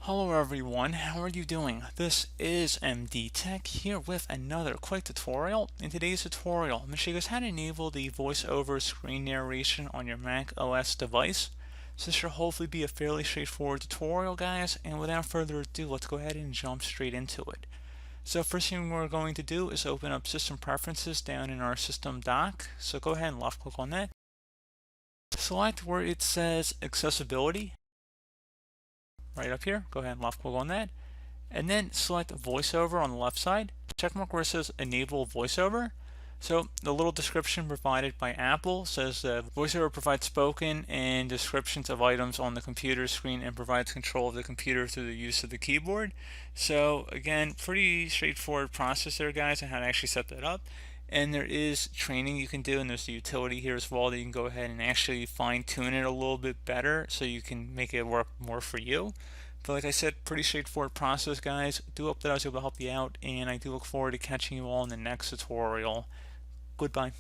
Hello everyone, how are you doing? This is MD Tech here with another quick tutorial. In today's tutorial, I'm going to show you guys how to enable the voiceover screen narration on your Mac OS device. So this should hopefully be a fairly straightforward tutorial, guys, and without further ado, let's go ahead and jump straight into it. So first thing we're going to do is open up System Preferences down in our System dock. So go ahead and left click on that. Select where it says Accessibility. Right up here, go ahead and left click on that, and then select VoiceOver on the left side. Check mark where it says Enable VoiceOver. So the little description provided by Apple says that VoiceOver provides spoken and descriptions of items on the computer screen and provides control of the computer through the use of the keyboard. So again, pretty straightforward process there, guys, on how to actually set that up. And there is training you can do, and there's the utility here as well that you can go ahead and actually fine-tune it a little bit better so you can make it work more for you. But like I said, pretty straightforward process, guys. Do hope that I was able to help you out, and I do look forward to catching you all in the next tutorial. Goodbye.